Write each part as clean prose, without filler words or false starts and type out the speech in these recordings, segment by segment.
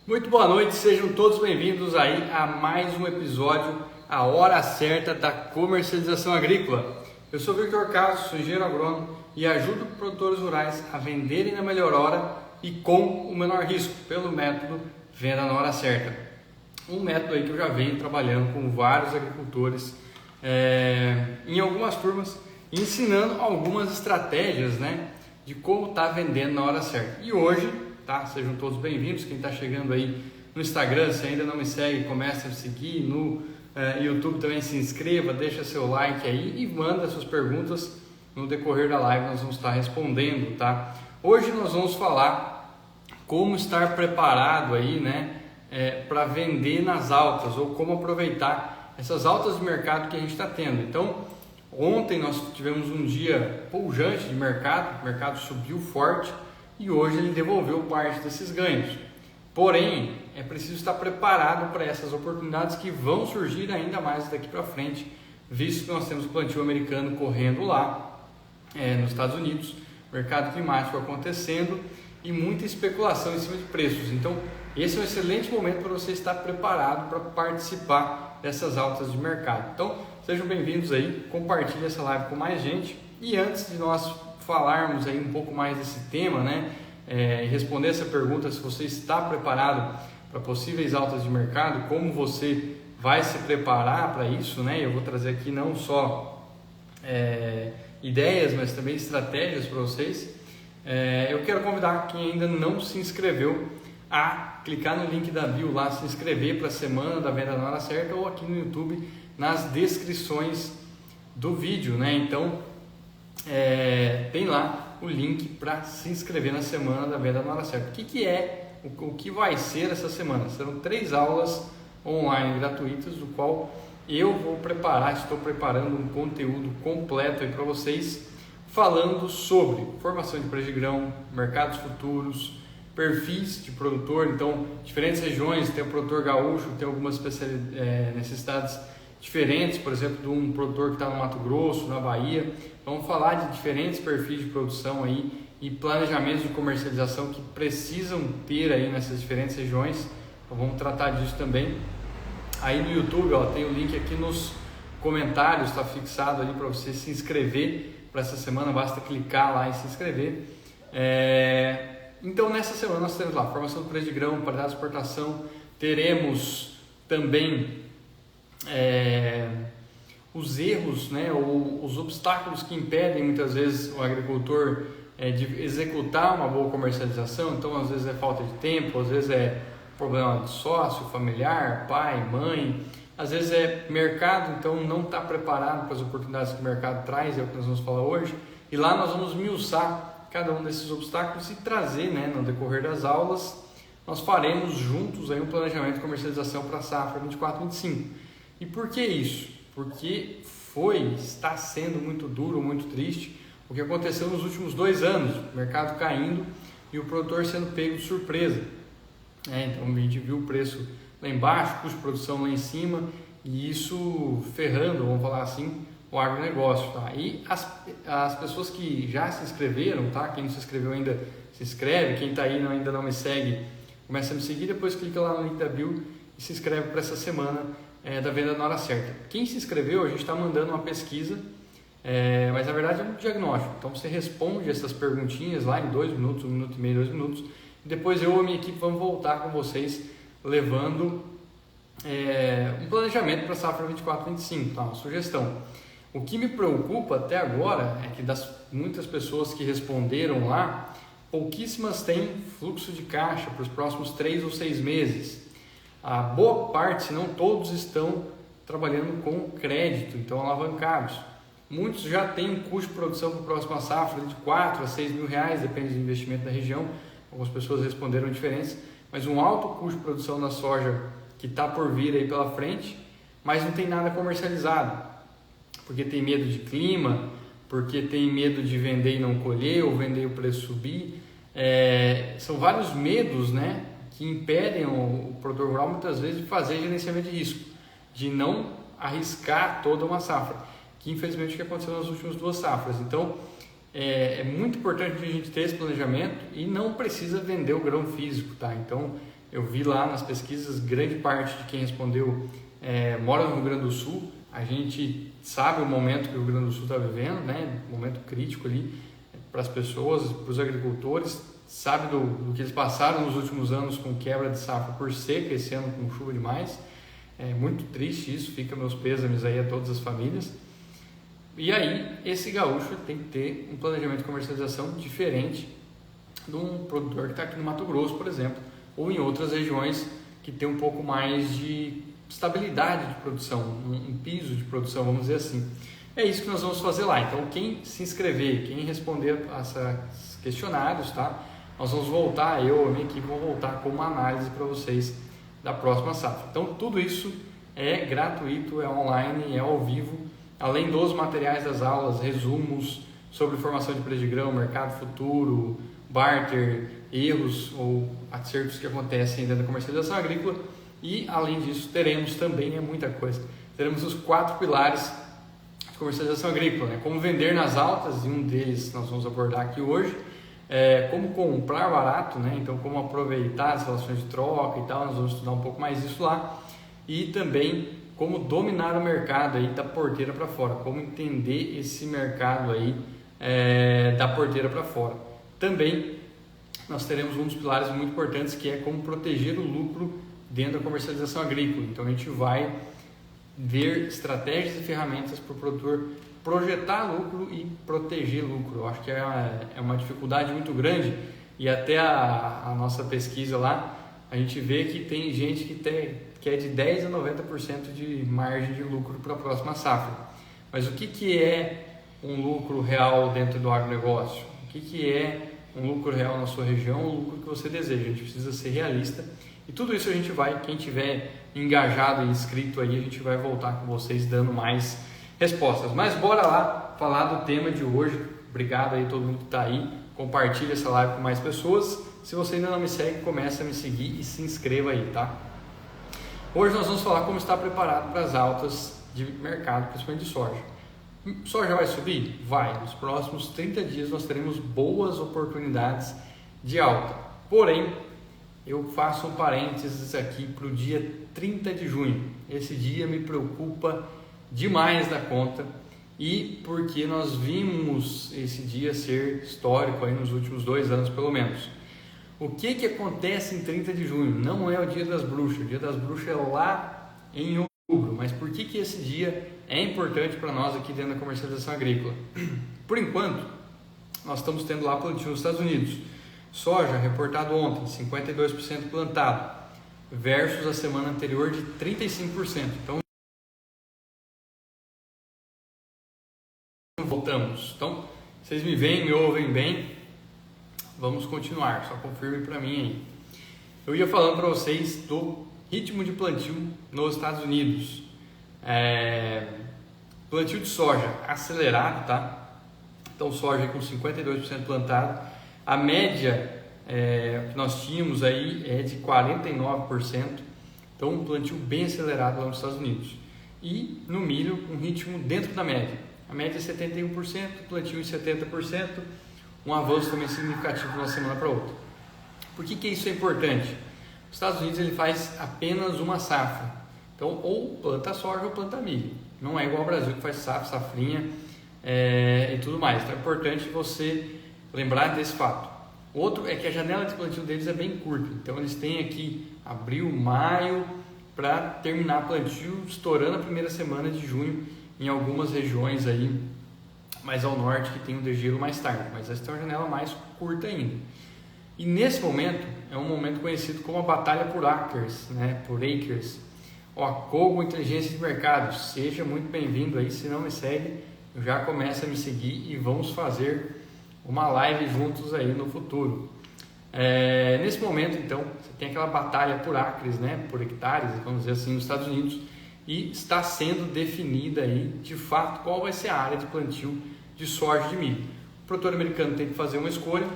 Muito boa noite, sejam todos bem-vindos aí a mais um episódio, a hora certa da comercialização agrícola. Eu sou Victor Carlos, sou engenheiro agrônomo e ajudo produtores rurais a venderem na melhor hora e com o menor risco, pelo método Venda na Hora Certa. Um método aí que eu já venho trabalhando com vários agricultores em algumas turmas, ensinando algumas estratégias, de como estar vendendo na hora certa. E hoje, sejam todos bem-vindos. Quem está chegando aí no Instagram, se ainda não me segue, comece a me seguir. No YouTube também se inscreva, deixa seu like aí e manda suas perguntas. No decorrer da live nós vamos estar respondendo, tá? Hoje nós vamos falar como estar preparado aí, para vender nas altas, ou como aproveitar essas altas de mercado que a gente está tendo. Então, ontem nós tivemos um dia pujante de mercado, o mercado subiu forte e hoje ele devolveu parte desses ganhos. Porém, é preciso estar preparado para essas oportunidades que vão surgir ainda mais daqui para frente, visto que nós temos o plantio americano correndo lá nos Estados Unidos, mercado climático acontecendo e muita especulação em cima de preços. Então, esse é um excelente momento para você estar preparado para participar dessas altas de mercado. Então, sejam bem-vindos aí, compartilhe essa live com mais gente. E antes de nós falarmos aí um pouco mais desse tema, e responder essa pergunta, se você está preparado para possíveis altas de mercado, como você vai se preparar para isso, eu vou trazer aqui não só ideias, mas também estratégias para vocês. Eu quero convidar quem ainda não se inscreveu a clicar no link da bio lá, se inscrever para a Semana da Venda na Hora Certa, ou aqui no YouTube, nas descrições do vídeo, Então, tem lá o link para se inscrever na Semana da Venda na Hora Certa. O que vai ser essa semana? Serão 3 aulas online gratuitas, do qual eu estou preparando um conteúdo completo aí para vocês, falando sobre formação de preço de grão, mercados futuros, perfis de produtor. Então, diferentes regiões, tem o produtor gaúcho, tem algumas necessidades diferentes, por exemplo, de um produtor que está no Mato Grosso, na Bahia. Vamos falar de diferentes perfis de produção aí e planejamentos de comercialização que precisam ter aí nessas diferentes regiões. Então, vamos tratar disso também. Aí no YouTube, tem o link aqui nos comentários, está fixado ali para você se inscrever para essa semana, basta clicar lá e se inscrever. Então, nessa semana nós temos lá formação do preço de grão, paridade de exportação, teremos também os erros, ou os obstáculos que impedem muitas vezes o agricultor de executar uma boa comercialização. Então, às vezes é falta de tempo, às vezes é problema de sócio, familiar, pai, mãe, às vezes é mercado, então não está preparado para as oportunidades que o mercado traz, é o que nós vamos falar hoje. E lá nós vamos esmiuçar cada um desses obstáculos e trazer, no decorrer das aulas, nós faremos juntos aí um planejamento de comercialização para a safra 24/25. E por que isso? Porque está sendo muito duro, muito triste o que aconteceu nos últimos 2 anos, o mercado caindo e o produtor sendo pego de surpresa. Então a gente viu o preço lá embaixo, custo de produção lá em cima, e isso ferrando, vamos falar assim, o agronegócio. E as pessoas que já se inscreveram, quem não se inscreveu ainda, se inscreve. Quem está aí ainda não me segue, começa a me seguir, depois clica lá no link da bio e se inscreve para essa semana da Venda na Hora Certa. Quem se inscreveu, a gente está mandando uma pesquisa, mas na verdade é um diagnóstico. Então você responde essas perguntinhas lá em 2 minutos, 1 minuto e meio, 2 minutos, e depois eu e a minha equipe vamos voltar com vocês levando um planejamento para a safra 24/25, uma sugestão. O que me preocupa até agora é que das muitas pessoas que responderam lá, pouquíssimas têm fluxo de caixa para os próximos 3 ou 6 meses. A boa parte, se não todos, estão trabalhando com crédito, então alavancados. Muitos já têm um custo de produção para a próxima safra de 4 a 6 mil reais, depende do investimento da região. Algumas pessoas responderam diferentes, mas um alto custo de produção na soja que está por vir aí pela frente, mas não tem nada comercializado, porque tem medo de clima, porque tem medo de vender e não colher, ou vender e o preço subir. São vários medos, que impedem o produtor rural muitas vezes de fazer gerenciamento de risco, de não arriscar toda uma safra, que infelizmente é o que aconteceu nas últimas 2 safras. Então, é muito importante a gente ter esse planejamento e não precisa vender o grão físico, tá? Então, eu vi lá nas pesquisas, grande parte de quem respondeu mora no Rio Grande do Sul. A gente sabe o momento que o Rio Grande do Sul está vivendo, né? Momento crítico ali para as pessoas, para os agricultores, sabe do que eles passaram nos últimos anos com quebra de safra por seca, esse ano com chuva demais. É muito triste isso, fica meus pêsames aí a todas as famílias. E aí, esse gaúcho tem que ter um planejamento de comercialização diferente de um produtor que está aqui no Mato Grosso, por exemplo, ou em outras regiões que tem um pouco mais de estabilidade de produção, um piso de produção, vamos dizer assim. É isso que nós vamos fazer lá. Então, quem se inscrever, quem responder a esses questionários, tá? Nós vamos voltar, eu e a minha equipe vão voltar com uma análise para vocês da próxima safra. Então, tudo isso é gratuito, é online, é ao vivo. Além dos materiais das aulas, resumos sobre formação de preço de grão, mercado futuro, barter, erros ou acertos que acontecem dentro da comercialização agrícola. E, além disso, teremos também, muita coisa, teremos os 4 pilares de comercialização agrícola, né? Como vender nas altas, e um deles nós vamos abordar aqui hoje, como comprar barato, né? Então, como aproveitar as relações de troca e tal, nós vamos estudar um pouco mais isso lá. E também como dominar o mercado aí da porteira para fora, como entender esse mercado aí da porteira para fora. Também nós teremos um dos pilares muito importantes, que é como proteger o lucro dentro da comercialização agrícola. Então a gente vai ver estratégias e ferramentas para o produtor projetar lucro e proteger lucro. Eu acho que é uma dificuldade muito grande, e até a nossa pesquisa lá, a gente vê que tem gente que é de 10% a 90% de margem de lucro para a próxima safra. Mas o que é um lucro real dentro do agronegócio? O que é um lucro real na sua região, o lucro que você deseja? A gente precisa ser realista. E tudo isso a gente vai, quem tiver engajado e inscrito aí, a gente vai voltar com vocês dando mais respostas. Mas bora lá falar do tema de hoje. Obrigado aí a todo mundo que está aí. Compartilha essa live com mais pessoas. Se você ainda não me segue, comece a me seguir e se inscreva aí, tá? Hoje nós vamos falar como estar preparado para as altas de mercado, principalmente de soja. Soja vai subir? Vai. Nos próximos 30 dias nós teremos boas oportunidades de alta. Porém, eu faço um parênteses aqui para o dia 30 de junho. Esse dia me preocupa demais da conta, e porque nós vimos esse dia ser histórico aí nos últimos 2 anos pelo menos. O que acontece em 30 de junho? Não é o Dia das Bruxas. O Dia das Bruxas é lá em outubro. Mas por que esse dia é importante para nós aqui dentro da comercialização agrícola? Por enquanto, nós estamos tendo lá plantio nos Estados Unidos. Soja, reportado ontem, 52% plantado, versus a semana anterior de 35%. Então, voltamos. Então, vocês me veem, me ouvem bem? Vamos continuar, só confirme para mim aí. Eu ia falando para vocês do ritmo de plantio nos Estados Unidos. Plantio de soja acelerado, tá? Então, soja com 52% plantado. A média que nós tínhamos aí é de 49%. Então, um plantio bem acelerado lá nos Estados Unidos. E no milho, um ritmo dentro da média. A média é 71%, plantio em 70%. Um avanço também significativo de uma semana para outra. Por que isso é importante? Os Estados Unidos ele faz apenas uma safra. Então, ou planta soja ou planta milho. Não é igual ao Brasil, que faz safra, safrinha e tudo mais. Então é importante você lembrar desse fato. Outro é que a janela de plantio deles é bem curta. Então eles têm aqui abril, maio para terminar plantio, estourando a primeira semana de junho em algumas regiões aí mais ao norte, que tem o degelo mais tarde, mas essa tem uma janela mais curta ainda. E nesse momento, é um momento conhecido como a batalha por acres, né? Por acres. Ó, Kogo Inteligência de Mercado, seja muito bem-vindo aí. Se não me segue, já começa a me seguir e vamos fazer uma live juntos aí no futuro. Nesse momento, então, você tem aquela batalha por acres, né? Por hectares, vamos dizer assim, nos Estados Unidos, e está sendo definida aí, de fato, qual vai ser a área de plantio de soja e de milho. O produtor americano tem que fazer uma escolha,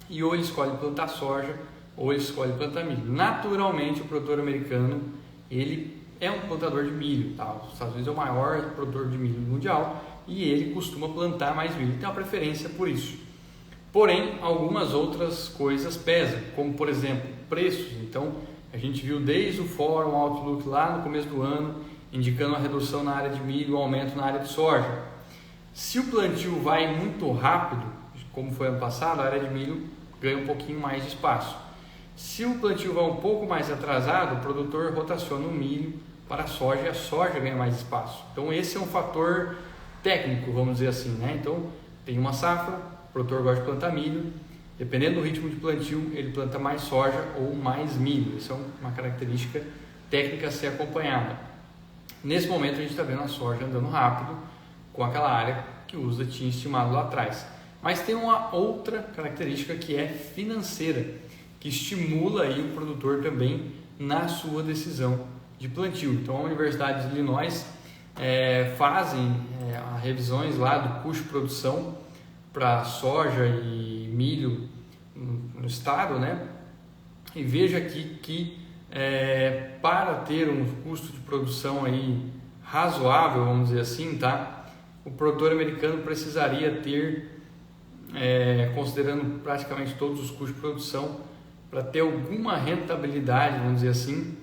e ou ele escolhe plantar soja, ou ele escolhe plantar milho. Naturalmente, o produtor americano, ele é um plantador de milho, tá? Os Estados Unidos é o maior produtor de milho mundial, e ele costuma plantar mais milho, tem uma preferência por isso. Porém, algumas outras coisas pesam, como por exemplo, preços. Então, a gente viu desde o Fórum Outlook lá no começo do ano, indicando uma redução na área de milho, um aumento na área de soja. Se o plantio vai muito rápido, como foi ano passado, a área de milho ganha um pouquinho mais de espaço. Se o plantio vai um pouco mais atrasado, o produtor rotaciona o milho para a soja e a soja ganha mais espaço. Então esse é um fator técnico, vamos dizer assim, né? Então tem uma safra, o produtor gosta de plantar milho, dependendo do ritmo de plantio, ele planta mais soja ou mais milho. Isso é uma característica técnica a ser acompanhada. Nesse momento a gente está vendo a soja andando rápido com aquela área que o USDA tinha estimado lá atrás. Mas tem uma outra característica que é financeira, que estimula aí o produtor também na sua decisão de plantio. Então a Universidade de Illinois fazem revisões lá do custo de produção para soja e milho no estado, né? E veja aqui que para ter um custo de produção aí razoável, vamos dizer assim, tá? O produtor americano precisaria ter, considerando praticamente todos os custos de produção, para ter alguma rentabilidade, vamos dizer assim,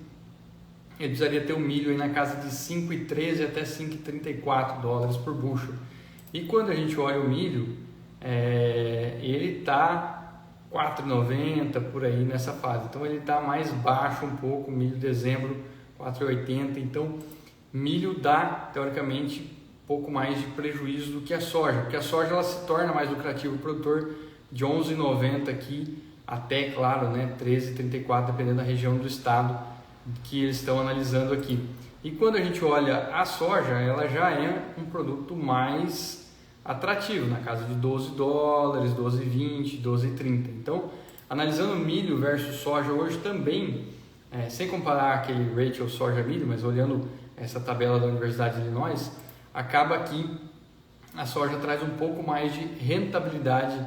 ele precisaria ter o milho aí na casa de 5,13 até 5,34 dólares por bushel. E quando a gente olha o milho, ele está 4,90 por aí nessa fase. Então ele está mais baixo um pouco, milho dezembro 4,80. Então milho dá teoricamente pouco mais de prejuízo do que a soja, porque a soja ela se torna mais lucrativa o produtor de 11,90 aqui até, claro, né, 13,34 dependendo da região do estado que eles estão analisando aqui. E quando a gente olha a soja, ela já é um produto mais atrativo, na casa de 12 dólares, 12,20, 12,30. Então, analisando milho versus soja hoje também, sem comparar aquele ratio soja-milho, mas olhando essa tabela da Universidade de Illinois, acaba que a soja traz um pouco mais de rentabilidade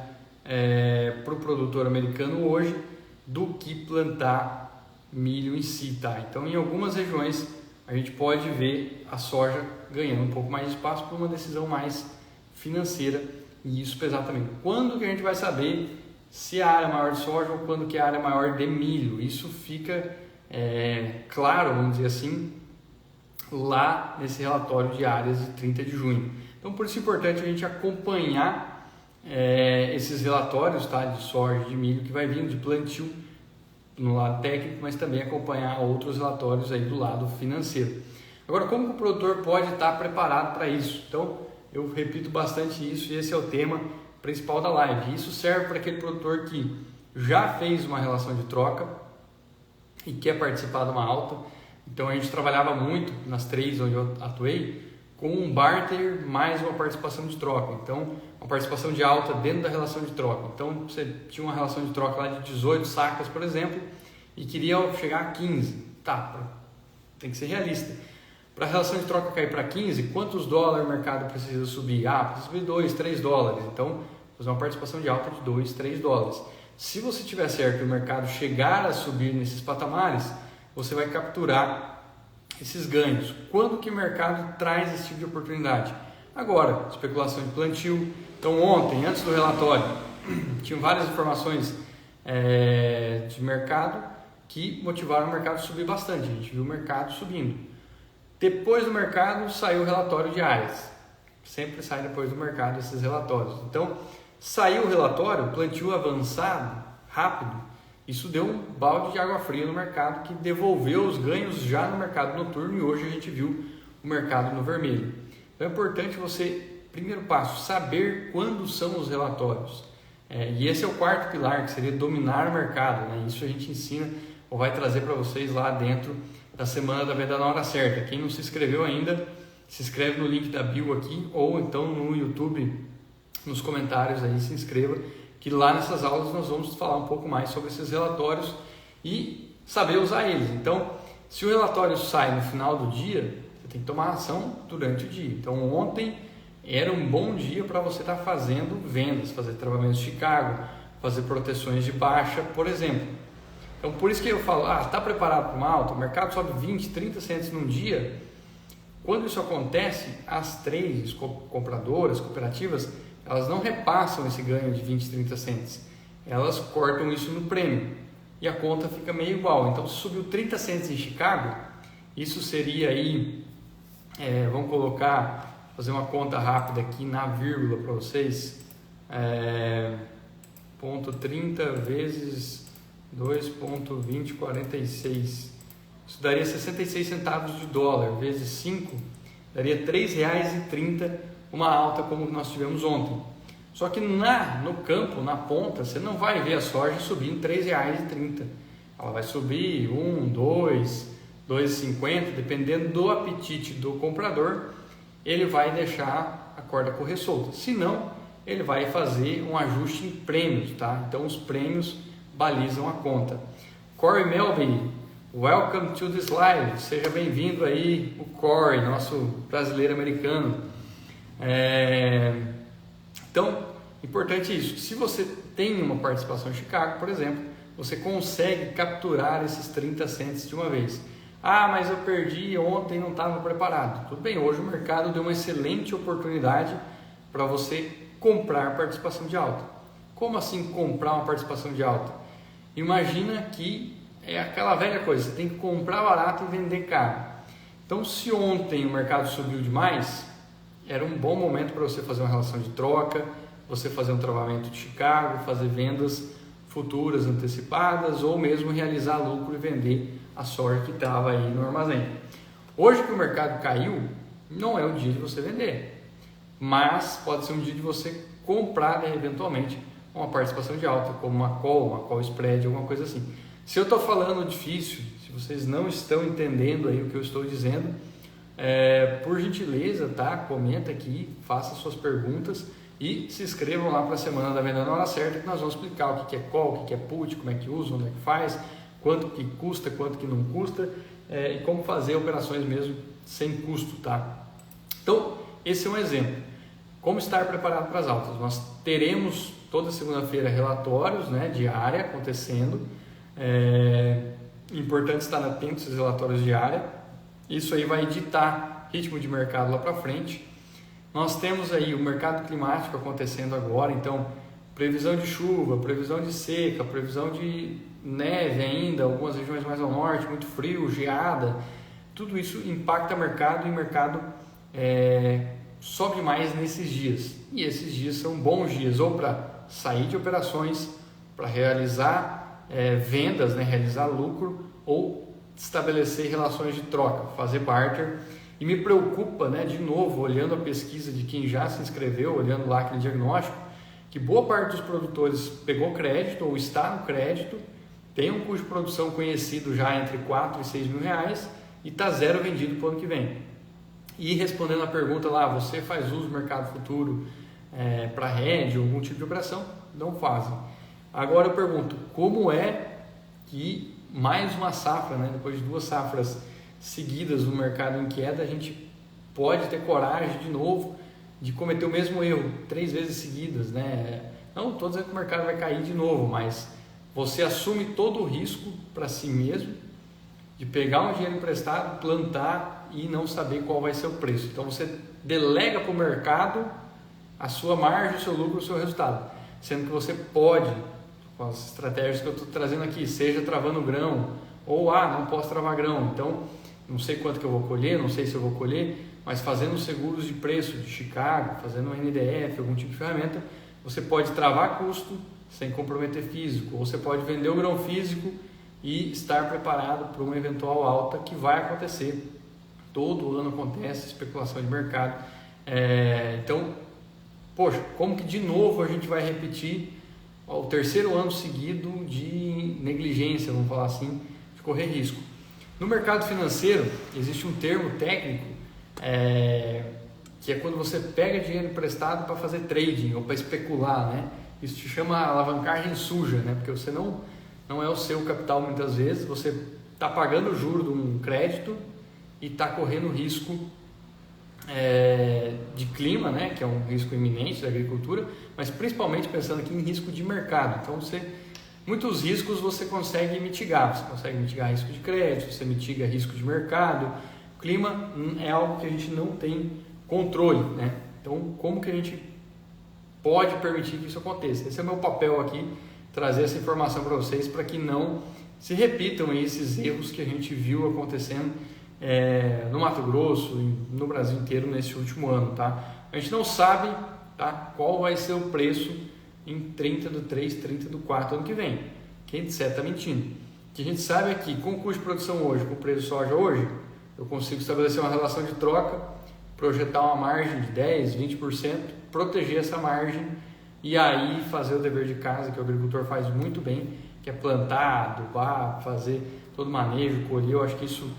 para o produtor americano hoje do que plantar milho em si, tá? Então, em algumas regiões a gente pode ver a soja ganhando um pouco mais de espaço por uma decisão mais financeira, e isso pesar também. Quando que a gente vai saber se a área é maior de soja ou quando que a área é maior de milho? Isso fica claro, vamos dizer assim, lá nesse relatório de áreas de 30 de junho. Então, por isso é importante a gente acompanhar esses relatórios, tá, de soja, de milho que vai vindo de plantio no lado técnico, mas também acompanhar outros relatórios aí do lado financeiro. Agora, como que o produtor pode estar preparado para isso? Então, eu repito bastante isso e esse é o tema principal da live. Isso serve para aquele produtor que já fez uma relação de troca e quer participar de uma alta. Então, a gente trabalhava muito nas três onde eu atuei com um barter mais uma participação de troca. Então, uma participação de alta dentro da relação de troca. Então, você tinha uma relação de troca lá de 18 sacas, por exemplo, e queria chegar a 15. Tá, tem que ser realista. Para a relação de troca cair para 15, quantos dólares o mercado precisa subir? Precisa subir 2, 3 dólares. Então, fazer uma participação de alta de 2, 3 dólares. Se você tiver certo e o mercado chegar a subir nesses patamares, você vai capturar esses ganhos. Quando que o mercado traz esse tipo de oportunidade? Agora, especulação de plantio. Então ontem, antes do relatório, tinham várias informações de mercado que motivaram o mercado a subir bastante. A gente viu o mercado subindo. Depois do mercado saiu o relatório de áreas. Sempre sai depois do mercado esses relatórios. Então, saiu o relatório, plantio avançado, rápido. Isso deu um balde de água fria no mercado que devolveu os ganhos já no mercado noturno e hoje a gente viu o mercado no vermelho. Então é importante você, primeiro passo, saber quando são os relatórios. E esse é o quarto pilar, que seria dominar o mercado, né? Isso a gente ensina ou vai trazer para vocês lá dentro da Semana da Venda na Hora Certa. Quem não se inscreveu ainda, se inscreve no link da bio aqui ou então no YouTube, nos comentários aí, se inscreva, que lá nessas aulas nós vamos falar um pouco mais sobre esses relatórios e saber usar eles. Então, se o relatório sai no final do dia, você tem que tomar ação durante o dia. Então, ontem era um bom dia para você estar fazendo vendas, fazer travamentos de Chicago, fazer proteções de baixa, por exemplo. Então, por isso que eu falo, está preparado para uma alta? O mercado sobe 20, 30 centos num dia, Quando isso acontece, as trades, compradoras, cooperativas, elas não repassam esse ganho de 20, 30 cents. Elas cortam isso no prêmio e a conta fica meio igual. Então, se subiu 30 cents em Chicago, isso seria aí, vamos fazer uma conta rápida aqui na vírgula para vocês, 0,30 vezes 2,2046. Isso daria 66 centavos de dólar, vezes 5, daria R$ 3,30, uma alta como nós tivemos ontem. Só que no campo, na ponta, você não vai ver a soja subindo R$ 3,30. Ela vai subir 1, 2, 2,50, dependendo do apetite do comprador, ele vai deixar a corda correr solta. Se não, ele vai fazer um ajuste em prêmios, tá? Então os prêmios balizam a conta. Corey Melby, welcome to this live. Seja bem-vindo aí, o Corey, nosso brasileiro americano. Então, importante isso. Se você tem uma participação em Chicago, por exemplo, você consegue capturar esses 30 cents de uma vez. Ah, mas eu perdi ontem, não estava preparado. Tudo bem, hoje o mercado deu uma excelente oportunidade para você comprar participação de alta. Como assim comprar uma participação de alta? Imagina que é aquela velha coisa, você tem que comprar barato e vender caro. Então, se ontem o mercado subiu demais, era um bom momento para você fazer uma relação de troca, você fazer um travamento de Chicago, fazer vendas futuras antecipadas ou mesmo realizar lucro e vender a soja que estava aí no armazém. Hoje que o mercado caiu, não é o dia de você vender, mas pode ser um dia de você comprar eventualmente uma participação de alta, como uma call spread, alguma coisa assim. Se eu estou falando difícil, se vocês não estão entendendo aí o que eu estou dizendo, por gentileza, tá? Comenta aqui, faça suas perguntas e se inscrevam lá para a Semana da Venda na Hora Certa, que nós vamos explicar o que é call, o que é put, como é que usa, onde é que faz, quanto que custa, quanto que não custa, e como fazer operações mesmo sem custo, tá? Então, esse é um exemplo. Como estar preparado para as altas? Nós teremos toda segunda-feira relatórios, né, diária acontecendo. Importante estar atento a esses relatórios diários. Isso aí vai ditar ritmo de mercado lá para frente. Nós temos aí o mercado climático acontecendo agora, então previsão de chuva, previsão de seca, previsão de neve ainda, algumas regiões mais ao norte, muito frio, geada, tudo isso impacta o mercado e o mercado sobe mais nesses dias. E esses dias são bons dias ou para sair de operações, para realizar vendas, né, realizar lucro ou estabelecer relações de troca, fazer barter. E me preocupa, né, de novo, olhando a pesquisa de quem já se inscreveu, olhando lá aquele diagnóstico, que boa parte dos produtores pegou crédito ou está no crédito, tem um custo de produção conhecido já entre 4 e 6 mil reais e está zero vendido para o ano que vem. E respondendo a pergunta lá, você faz uso do mercado futuro para hedge ou algum tipo de operação? Não fazem. Agora eu pergunto, como é que mais uma safra, né, depois de 2 safras seguidas no mercado em queda, a gente pode ter coragem de novo de cometer o mesmo erro 3 vezes seguidas, né? Não estou dizendo que o mercado vai cair de novo, mas você assume todo o risco para si mesmo de pegar um dinheiro emprestado, plantar e não saber qual vai ser o preço. Então você delega para o mercado a sua margem, o seu lucro, o seu resultado, sendo que você pode, com as estratégias que eu estou trazendo aqui, seja travando grão ou não posso travar grão, então não sei quanto que eu vou colher, não sei se eu vou colher, mas fazendo seguros de preço de Chicago, fazendo um NDF, algum tipo de ferramenta, você pode travar custo sem comprometer físico, ou você pode vender o grão físico e estar preparado para uma eventual alta que vai acontecer. Todo ano acontece especulação de mercado. Então, poxa, como que de novo a gente vai repetir o 3º ano seguido de negligência, vamos falar assim, de correr risco? No mercado financeiro, existe um termo técnico que é quando você pega dinheiro emprestado para fazer trading ou para especular, né? Isso se chama alavancagem suja, né? Porque você não é o seu capital muitas vezes, você está pagando o juro de um crédito e está correndo risco de clima, né? Que é um risco iminente da agricultura, mas principalmente pensando aqui em risco de mercado. Então, muitos riscos você consegue mitigar. Você consegue mitigar risco de crédito, você mitiga risco de mercado, clima é algo que a gente não tem controle, né? Então, como que a gente pode permitir que isso aconteça? Esse é o meu papel aqui, trazer essa informação para vocês, para que não se repitam esses erros que a gente viu acontecendo no Mato Grosso e no Brasil inteiro nesse último ano, tá? A gente não sabe, tá, qual vai ser o preço em 30/3, 30/4 ano que vem. Quem disser está mentindo. O que a gente sabe é que com o custo de produção hoje, com o preço de soja hoje, eu consigo estabelecer uma relação de troca, projetar uma margem de 10%, 20%, proteger essa margem e aí fazer o dever de casa que o agricultor faz muito bem, que é plantar, adubar, fazer todo o manejo, colher. Eu acho que isso,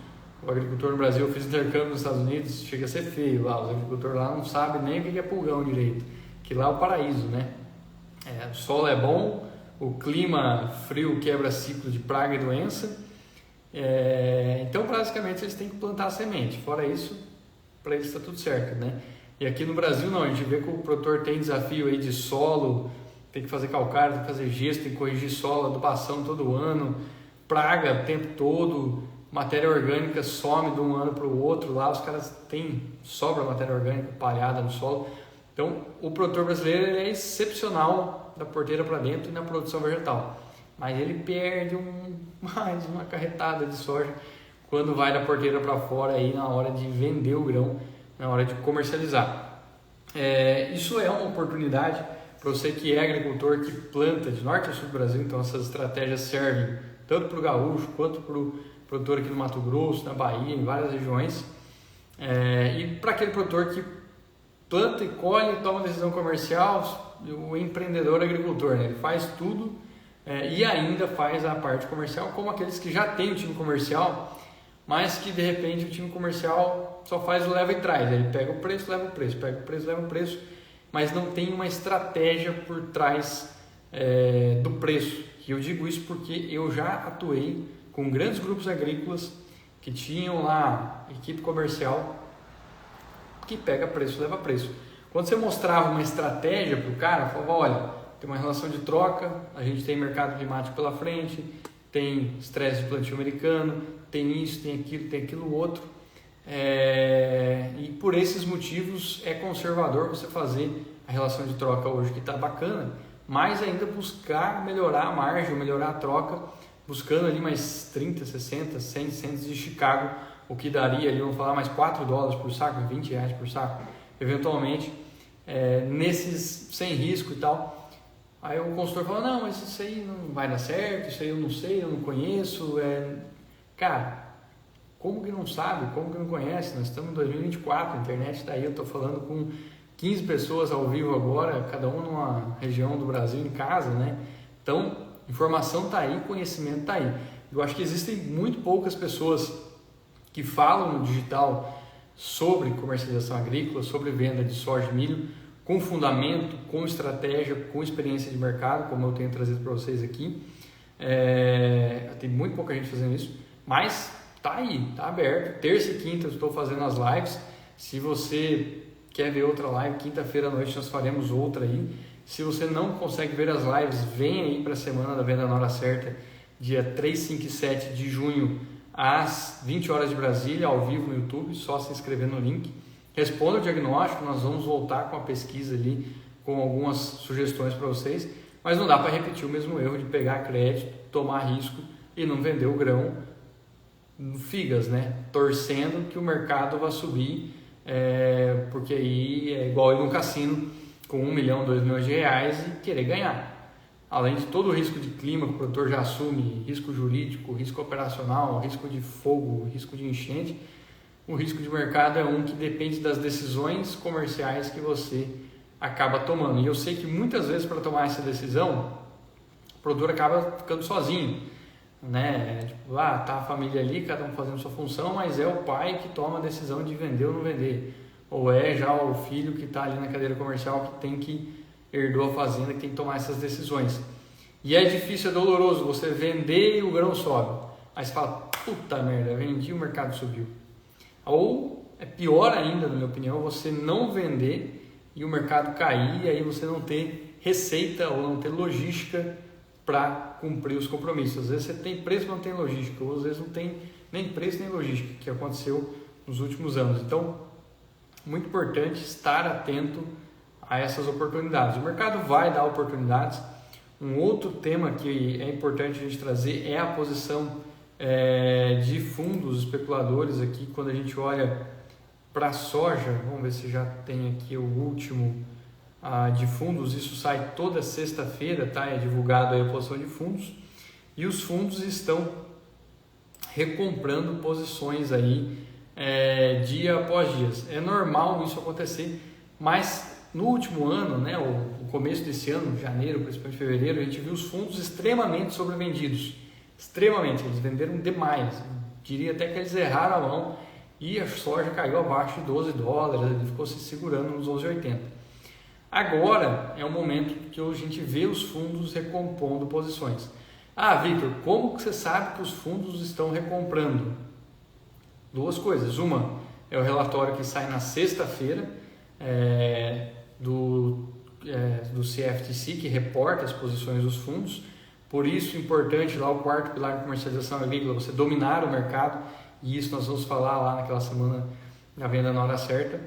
o agricultor no Brasil, eu fiz intercâmbio nos Estados Unidos, chega a ser feio lá, os agricultores lá não sabem nem o que é pulgão direito, que lá é o paraíso, né? O solo é bom, o clima frio quebra ciclo de praga e doença, então basicamente eles têm que plantar a semente, fora isso, para eles está tudo certo, né? E aqui no Brasil não, a gente vê que o produtor tem desafio aí de solo, tem que fazer calcário, tem que fazer gesso, tem que corrigir solo, adubação todo ano, praga o tempo todo, matéria orgânica some de um ano para o outro, lá os caras sobra matéria orgânica palhada no solo. Então o produtor brasileiro ele é excepcional da porteira para dentro e na produção vegetal, mas ele perde mais uma carretada de soja quando vai da porteira para fora aí na hora de vender o grão, na hora de comercializar. Isso é uma oportunidade para você que é agricultor, que planta de norte a sul do Brasil. Então essas estratégias servem tanto para o gaúcho quanto para o produtor aqui no Mato Grosso, na Bahia, em várias regiões, e para aquele produtor que planta e colhe, toma decisão comercial, o empreendedor agricultor, né? Ele faz tudo e ainda faz a parte comercial, como aqueles que já têm o time comercial, mas que de repente o time comercial só faz o leva e traz, ele pega o preço, leva o preço, pega o preço, leva o preço, mas não tem uma estratégia por trás do preço. E eu digo isso porque eu já atuei com grandes grupos agrícolas que tinham lá equipe comercial que pega preço, leva preço. Quando você mostrava uma estratégia para o cara, falava, olha, tem uma relação de troca, a gente tem mercado climático pela frente, tem estresse de plantio americano, tem isso, tem aquilo outro, e por esses motivos é conservador você fazer a relação de troca hoje, que está bacana, mas ainda buscar melhorar a margem, melhorar a troca, buscando ali mais 30, 60, 100 centos de Chicago, o que daria ali, vamos falar, mais $4 por saco, R$20 por saco, eventualmente, nesses sem risco e tal. Aí o consultor falou, não, mas isso aí não vai dar certo, isso aí eu não sei, eu não conheço. Cara, como que não sabe, como que não conhece? Nós estamos em 2024, a internet está aí, eu estou falando com 15 pessoas ao vivo agora, cada um numa região do Brasil em casa, né? Então, informação está aí, conhecimento está aí. Eu acho que existem muito poucas pessoas que falam no digital sobre comercialização agrícola, sobre venda de soja e milho, com fundamento, com estratégia, com experiência de mercado, como eu tenho trazido para vocês aqui. Tem muito pouca gente fazendo isso, mas tá aí, tá aberto. Terça e quinta eu estou fazendo as lives. Se você quer ver outra live, quinta-feira à noite nós faremos outra aí. Se você não consegue ver as lives, vem aí para a semana da venda na hora certa, dia 3, 5 e 7 de junho, às 20 horas de Brasília, ao vivo no YouTube, só se inscrever no link. Responda o diagnóstico, nós vamos voltar com a pesquisa ali, com algumas sugestões para vocês, mas não dá para repetir o mesmo erro de pegar crédito, tomar risco e não vender o grão figas, né? Torcendo que o mercado vai subir, porque aí é igual ir no cassino com 1 milhão, 2 milhões de reais e querer ganhar. Além de todo o risco de clima que o produtor já assume, risco jurídico, risco operacional, risco de fogo, risco de enchente, o risco de mercado é um que depende das decisões comerciais que você acaba tomando. E eu sei que muitas vezes para tomar essa decisão, o produtor acaba ficando sozinho, né? Tipo, tá a família ali, cada um fazendo sua função, mas é o pai que toma a decisão de vender ou não vender. Ou é já o filho que está ali na cadeira comercial que herdou a fazenda, que tem que tomar essas decisões. E é difícil, é doloroso você vender e o grão sobe. Aí você fala, puta merda, vendi e o mercado subiu. Ou é pior ainda, na minha opinião, você não vender e o mercado cair e aí você não ter receita ou não ter logística para cumprir os compromissos. Às vezes você tem preço, mas não tem logística, ou às vezes não tem nem preço nem logística, que aconteceu nos últimos anos. Então, muito importante estar atento a essas oportunidades. O mercado vai dar oportunidades. Um outro tema que é importante a gente trazer é a posição de fundos especuladores aqui. Quando a gente olha para a soja, vamos ver se já tem aqui o último de fundos. Isso sai toda sexta-feira, tá? É divulgado aí a posição de fundos, e os fundos estão recomprando posições aí dia após dia. É normal isso acontecer, mas no último ano, né, o começo desse ano, janeiro, principalmente fevereiro, a gente viu os fundos extremamente sobrevendidos. Extremamente, eles venderam demais. Eu diria até que eles erraram a mão e a soja caiu abaixo de $12, ele ficou se segurando nos 11,80. Agora é o momento que a gente vê os fundos recompondo posições. Victor, como que você sabe que os fundos estão recomprando? Duas coisas. Uma é o relatório que sai na sexta-feira do CFTC, que reporta as posições dos fundos. Por isso é importante lá o quarto pilar de comercialização agrícola, você dominar o mercado, e isso nós vamos falar lá naquela semana na venda na hora certa.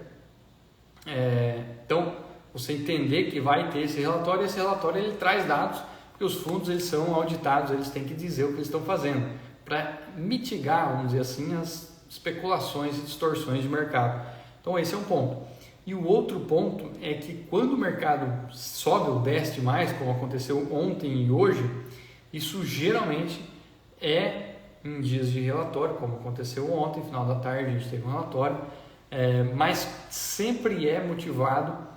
Então, você entender que vai ter esse relatório, e esse relatório ele traz dados, porque os fundos eles são auditados, eles têm que dizer o que eles estão fazendo, para mitigar, vamos dizer assim, as especulações e distorções de mercado. Então esse é um ponto. E o outro ponto é que quando o mercado sobe ou desce demais, como aconteceu ontem e hoje, isso geralmente é em dias de relatório, como aconteceu ontem, final da tarde a gente teve um relatório, mas sempre é motivado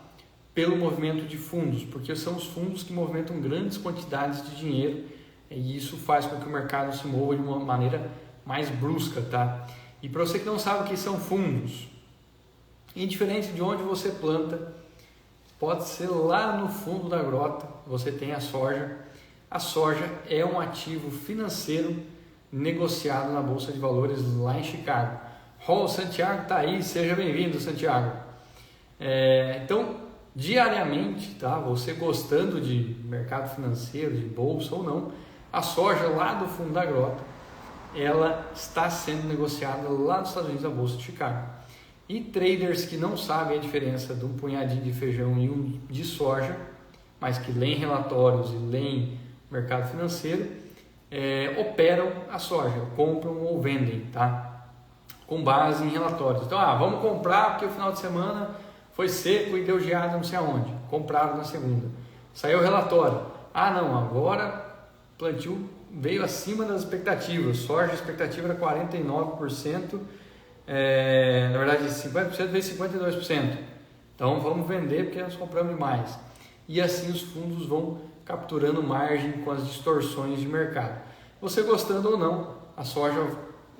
pelo movimento de fundos, porque são os fundos que movimentam grandes quantidades de dinheiro, e isso faz com que o mercado se mova de uma maneira mais brusca, tá? E para você que não sabe o que são fundos, indiferente de onde você planta, pode ser lá no fundo da grota, você tem a soja. A soja é um ativo financeiro negociado na Bolsa de Valores lá em Chicago. Santiago está aí, seja bem-vindo, Santiago. Então, diariamente, tá? Você gostando de mercado financeiro, de bolsa ou não, a soja lá do fundo da grota, ela está sendo negociada lá nos Estados Unidos, na Bolsa de Chicago. E traders que não sabem a diferença de um punhadinho de feijão e um de soja, mas que leem relatórios e leem mercado financeiro, operam a soja, compram ou vendem, tá? Com base em relatórios. Então, vamos comprar porque o final de semana foi seco e deu geada não sei aonde. Compraram na segunda. Saiu o relatório. Não, agora o plantio veio acima das expectativas. Soja, a expectativa era 49%. Na verdade, 50% veio 52%. Então, vamos vender porque nós compramos demais. E assim os fundos vão capturando margem com as distorções de mercado. Você gostando ou não, a soja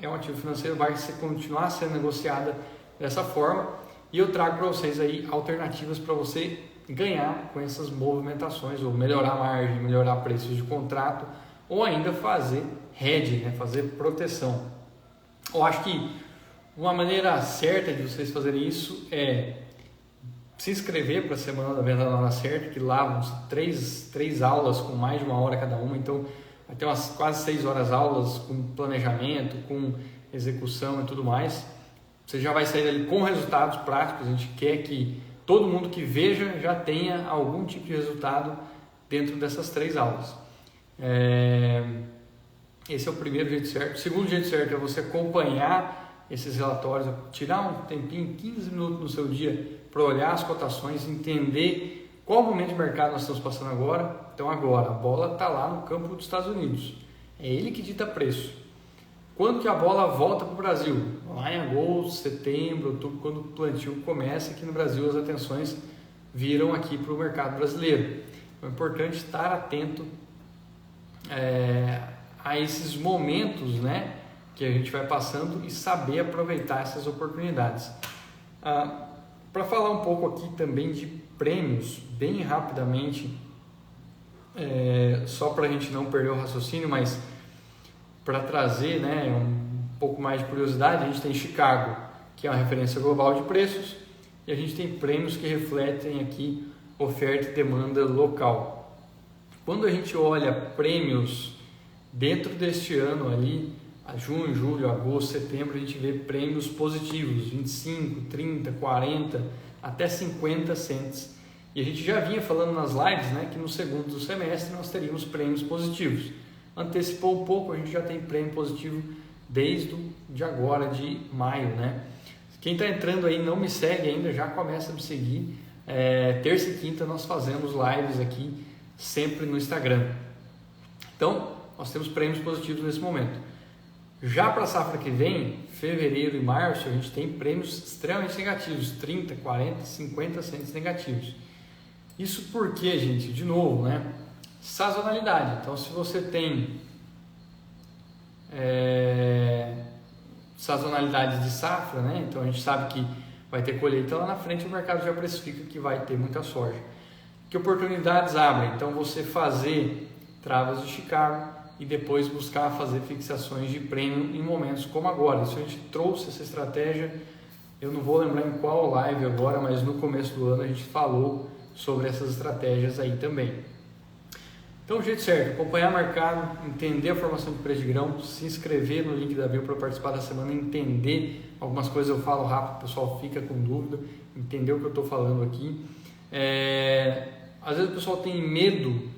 é um ativo financeiro, vai continuar sendo negociada dessa forma. E eu trago para vocês aí alternativas para você ganhar com essas movimentações, ou melhorar a margem, melhorar preços de contrato, ou ainda fazer hedge, né? Fazer proteção. Eu acho que uma maneira certa de vocês fazerem isso é se inscrever para a Semana da Venda na Hora Certa, que lá vão ser três aulas com mais de 1 hora cada uma, então vai ter umas quase 6 horas aulas com planejamento, com execução e tudo mais. Você já vai sair dali com resultados práticos. A gente quer que todo mundo que veja já tenha algum tipo de resultado dentro dessas 3 aulas. Esse é o primeiro jeito certo. O segundo jeito certo é você acompanhar esses relatórios, tirar um tempinho, 15 minutos no seu dia para olhar as cotações, entender qual momento de mercado nós estamos passando agora. Então agora, a bola está lá no campo dos Estados Unidos. É ele que dita preço. Quando que a bola volta para o Brasil? Lá em agosto, setembro, outubro, quando o plantio começa aqui no Brasil, as atenções viram aqui para o mercado brasileiro. Então é importante estar atento a esses momentos, né, que a gente vai passando e saber aproveitar essas oportunidades. Para falar um pouco aqui também de prêmios, bem rapidamente, só para a gente não perder o raciocínio, mas para trazer, né, um pouco mais de curiosidade, a gente tem Chicago, que é uma referência global de preços, e a gente tem prêmios que refletem aqui oferta e demanda local. Quando a gente olha prêmios dentro deste ano ali, a junho, julho, agosto, setembro, a gente vê prêmios positivos, 25, 30, 40, até 50 cents. E a gente já vinha falando nas lives, né, que no segundo semestre nós teríamos prêmios positivos. Antecipou um pouco, a gente já tem prêmio positivo desde de agora, de maio, né? Quem está entrando aí não me segue ainda, já começa a me seguir. Terça e quinta nós fazemos lives aqui, sempre no Instagram. Então, nós temos prêmios positivos nesse momento. Já para a safra que vem, fevereiro e março, a gente tem prêmios extremamente negativos, 30, 40, 50 cents negativos. Isso porque, gente, de novo, né? Sazonalidade. Então, se você tem sazonalidade de safra, né? Então a gente sabe que vai ter colheita lá na frente, o mercado já precifica que vai ter muita soja. Que oportunidades abrem? Então você fazer travas de Chicago e depois buscar fazer fixações de prêmio em momentos como agora. Isso a gente trouxe essa estratégia, eu não vou lembrar em qual live agora, mas no começo do ano a gente falou sobre essas estratégias aí também. Então, o jeito certo, acompanhar o mercado, entender a formação de preço de grão, se inscrever no link da bio para participar da semana, entender algumas coisas, eu falo rápido, o pessoal fica com dúvida, entender o que eu estou falando aqui. Às vezes o pessoal tem medo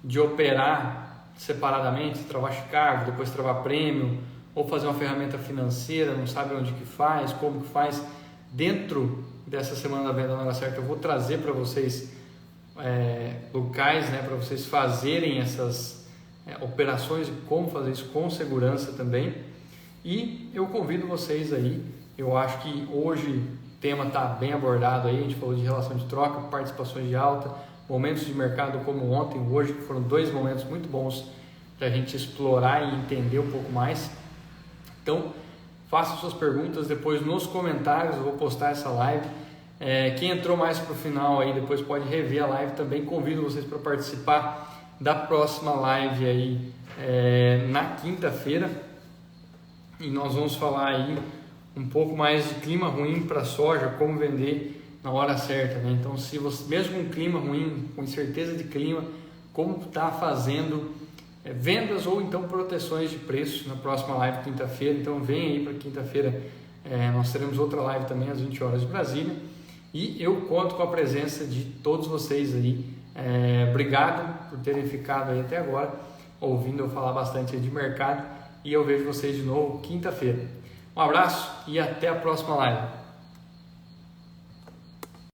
de operar separadamente, travar Chicago, depois travar prêmio, ou fazer uma ferramenta financeira, não sabe onde que faz, como que faz. Dentro dessa semana da venda na hora certa, eu vou trazer para vocês locais, né, para vocês fazerem essas operações e como fazer isso com segurança também. E eu convido vocês aí, eu acho que hoje o tema está bem abordado aí, a gente falou de relação de troca, participações de alta, momentos de mercado como ontem, hoje, que foram dois momentos muito bons para a gente explorar e entender um pouco mais. Então, façam suas perguntas depois nos comentários, eu vou postar essa live. Quem entrou mais para o final aí, depois pode rever a live também. Convido vocês para participar da próxima live aí na quinta-feira. E nós vamos falar aí um pouco mais de clima ruim para soja, como vender na hora certa, né? Então, se você, mesmo com clima ruim, com incerteza de clima, como está fazendo vendas ou então proteções de preço na próxima live quinta-feira. Então, vem aí para quinta-feira, nós teremos outra live também às 20 horas de Brasília. E eu conto com a presença de todos vocês aí. Obrigado por terem ficado aí até agora, ouvindo eu falar bastante aí de mercado. E eu vejo vocês de novo quinta-feira. Um abraço e até a próxima live.